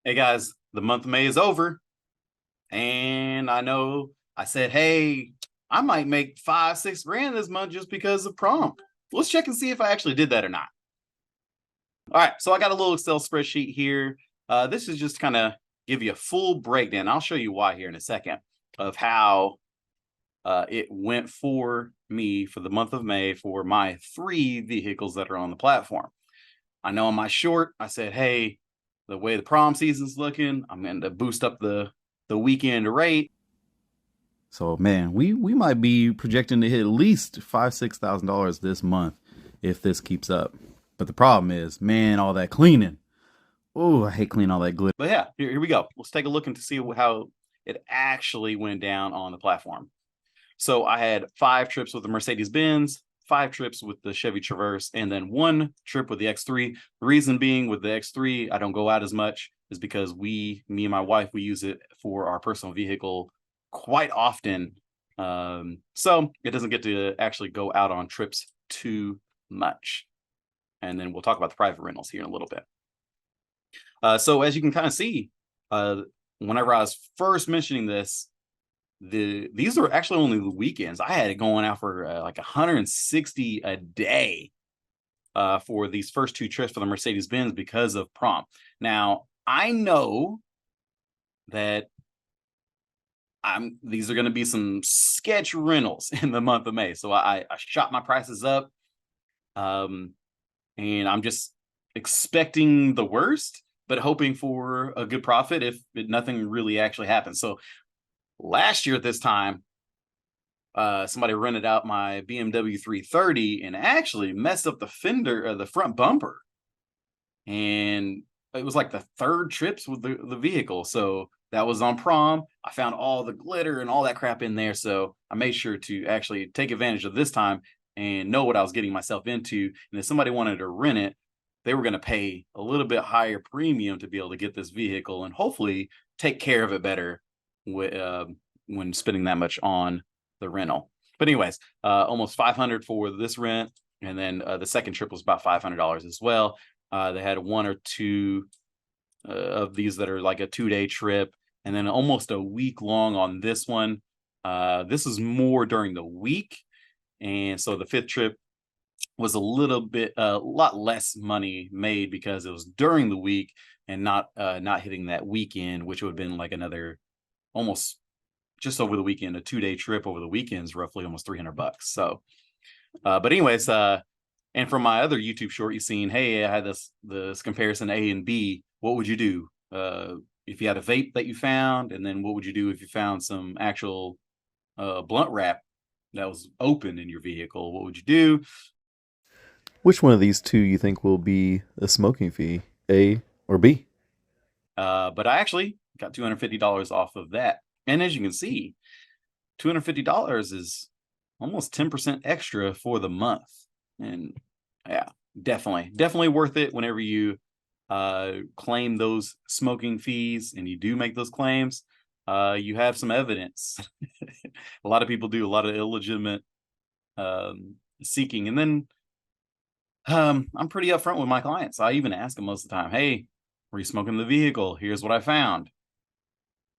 Hey guys, the month of May is over, and I know I said, hey, I might make 5, 6 grand this month just because of prom. Let's check and see if I actually did that or not. All right, so I got a little Excel spreadsheet here. This is just kind of give you a full breakdown. I'll show you why here in a second of how it went for me for the month of May for my 3 vehicles that are on the platform. I know on my short, I said, hey, the way the prom season's looking, I'm going to boost up the weekend rate. So man, we might be projecting to hit at least $5,000 to $6,000 this month if this keeps up. But the problem is, man, all that cleaning. Oh, I hate cleaning all that glitter. But yeah, here we go. Let's take a look and to see how it actually went down on the platform. So I had 5 trips with the Mercedes Benz, 5 trips with the Chevy Traverse, and then 1 trip with the X3. The reason being with the X3, I don't go out as much is because me and my wife, we use it for our personal vehicle quite often. So it doesn't get to actually go out on trips too much. And then we'll talk about the private rentals here in a little bit. So as you can kind of see, whenever I was first mentioning this, these are actually only the weekends. I had it going out for like 160 a day for these first 2 trips for the Mercedes Benz because of prom. Now I know that these are going to be some sketch rentals in the month of May, so I shot my prices up, um, and I'm just expecting the worst, but hoping for a good profit if nothing really actually happens. So last year at this time, somebody rented out my BMW 330 and actually messed up the fender, the front bumper, and it was like the 3rd trips with the vehicle. So that was on prom. I found all the glitter and all that crap in there, so I made sure to actually take advantage of this time and know what I was getting myself into. And if somebody wanted to rent it, they were going to pay a little bit higher premium to be able to get this vehicle and hopefully take care of it better when spending that much on the rental. But anyways, almost 500 for this rent, and then the second trip was about $500 as well. They had 1 or 2 of these that are like a 2-day trip, and then almost a week long on this one. This is more during the week, and so the 5th trip was a lot less money made because it was during the week and not hitting that weekend, which would have been like another almost just over the weekend. A 2-day trip over the weekend is roughly almost $300. So, but anyways, and from my other YouTube short, you've seen, hey, I had this comparison A and B. What would you do if you had a vape that you found, and then what would you do if you found some actual blunt wrap that was open in your vehicle? What would you do? Which one of these two you think will be a smoking fee, A or B? But I actually got $250 off of that, and as you can see, $250 is almost 10% extra for the month. And yeah, definitely worth it whenever you claim those smoking fees and you do make those claims. You have some evidence. A lot of people do a lot of illegitimate seeking, and then I'm pretty upfront with my clients. I even ask them most of the time, hey, were you smoking the vehicle? Here's what I found.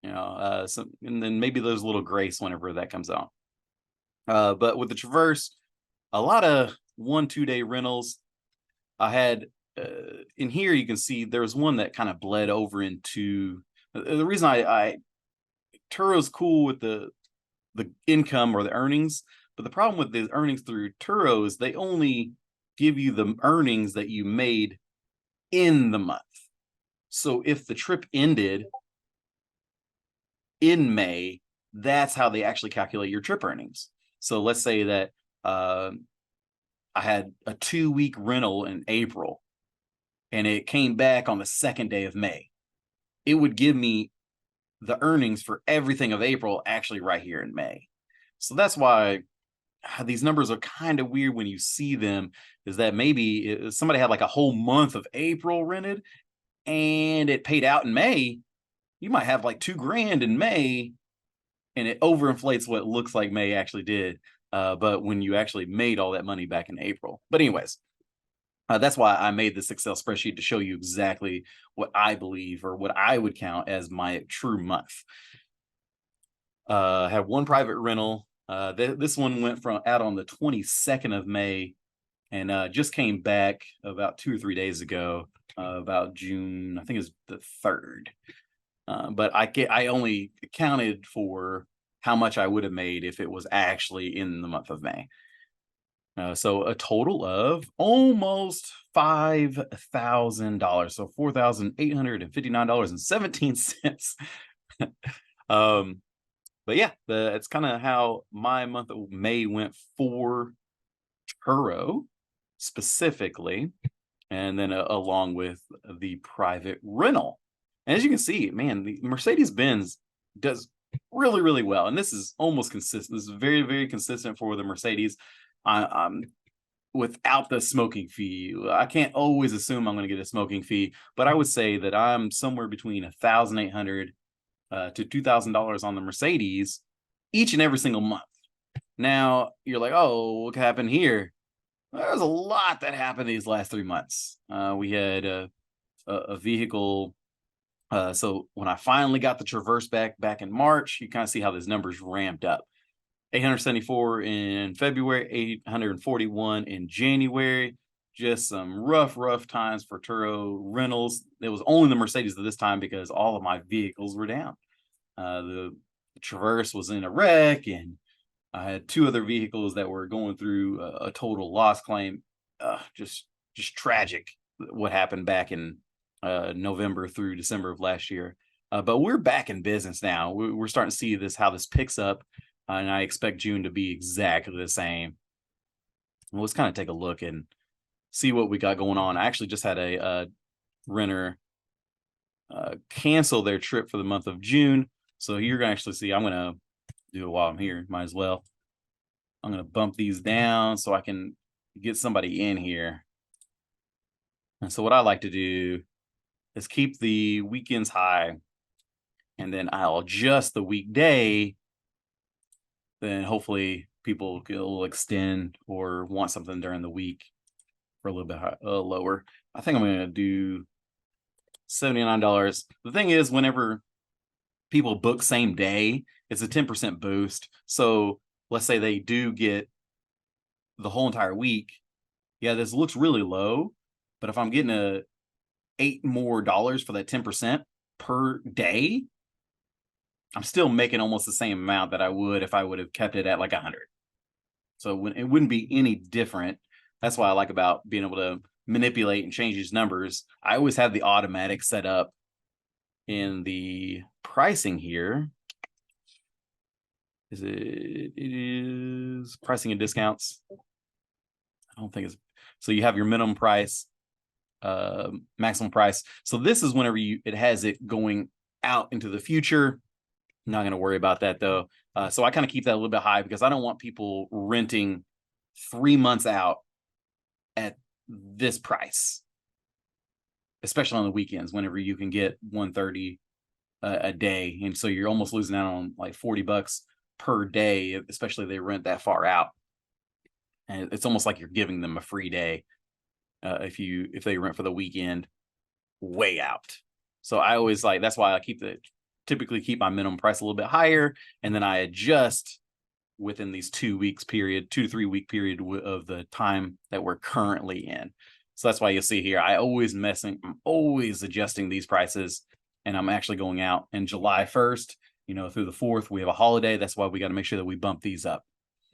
And then maybe there's a little grace whenever that comes out. But with the Traverse, a lot of 1, 2 day rentals. I had in here, you can see there's one that kind of bled over into the reason I Turo's cool with the income or the earnings, but the problem with the earnings through Turo is they only give you the earnings that you made in the month. So if the trip ended in May, that's how they actually calculate your trip earnings. So let's say that I had a 2-week rental in April and it came back on the 2nd day of May. It would give me the earnings for everything of April actually right here in May. So that's why these numbers are kind of weird when you see them, is that maybe somebody had like a whole month of April rented and it paid out in May. You might have like 2 grand in May and it overinflates what it looks like May actually did. But when you actually made all that money back in April. But anyways, That's why I made this Excel spreadsheet to show you exactly what I believe or what I would count as my true month. Had one private rental. This one went from out on the 22nd of May and just came back about 2 or 3 days ago, about June, I think it's the 3rd. But I only accounted for how much I would have made if it was actually in the month of May. So a total of almost $5,000. So $4,859.17. But yeah, it's kind of how my month of May went for Turo specifically, and then along with the private rental. And as you can see, man, the Mercedes-Benz does really, really well. And this is almost consistent. This is very, very consistent for the Mercedes. I'm without the smoking fee. I can't always assume I'm going to get a smoking fee, but I would say that I'm somewhere between $1,800 to $2,000 on the Mercedes each and every single month. Now you're like, oh, what happened here? There's a lot that happened these last 3 months. We had a vehicle. So when I finally got the Traverse back in March, you kind of see how these numbers ramped up. 874 in February, 841 in January. Just some rough times for Turo rentals. It was only the Mercedes at this time because all of my vehicles were down. The Traverse was in a wreck, and I had 2 other vehicles that were going through a total loss claim. Just tragic what happened back in November through December of last year. But we're back in business now. We're starting to see how this picks up. And I expect June to be exactly the same. Well, let's kind of take a look and see what we got going on. I actually just had a renter cancel their trip for the month of June. So you're going to actually see, I'm going to do it while I'm here. Might as well. I'm going to bump these down so I can get somebody in here. And so what I like to do is keep the weekends high, and then I'll adjust the weekday. Then hopefully people will extend or want something during the week for a little bit lower. I think I'm going to do $79. The thing is, whenever people book same day, it's a 10% boost. So let's say they do get the whole entire week. Yeah, this looks really low, but if I'm getting $8 more for that 10% per day, I'm still making almost the same amount that I would if I would have kept it at like 100. So it wouldn't be any different. That's what I like about being able to manipulate and change these numbers. I always have the automatic set up in the pricing here. It is pricing and discounts. I don't think it's, so you have your minimum price, maximum price. So this is whenever it has it going out into the future. I'm not going to worry about that though. So I kind of keep that a little bit high because I don't want people renting 3 months out at this price, especially on the weekends, whenever you can get 130 a day. And so you're almost losing out on like $40 per day, especially if they rent that far out. And it's almost like you're giving them a free day if they rent for the weekend way out. So I always that's why I typically keep my minimum price a little bit higher, and then I adjust within these 2 weeks period, 2 to 3 week period of the time that we're currently in. So that's why you'll see here, I'm always adjusting these prices, and I'm actually going out in July 1st, through the 4th, we have a holiday. That's why we got to make sure that we bump these up.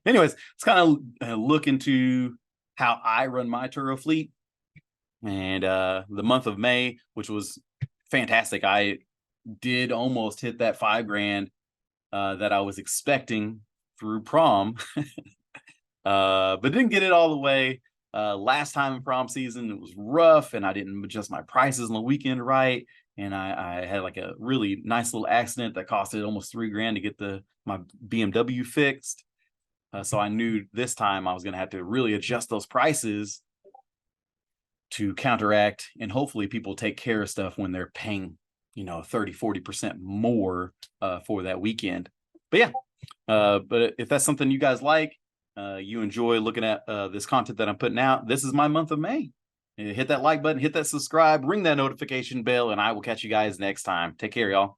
Anyways, let's kind of look into how I run my Turo fleet. And the month of May, which was fantastic. I did almost hit that $5,000 that I was expecting through prom, but didn't get it all the way. Last time in prom season, it was rough, and I didn't adjust my prices on the weekend right. And I had like a really nice little accident that costed almost $3,000 to get my BMW fixed. So I knew this time I was going to have to really adjust those prices to counteract, and hopefully people take care of stuff when they're paying 30-40% more for that weekend. But yeah, but if that's something you guys like, you enjoy looking at this content that I'm putting out, this is my month of May. Hit that like button, hit that subscribe, ring that notification bell, and I will catch you guys next time. Take care, y'all.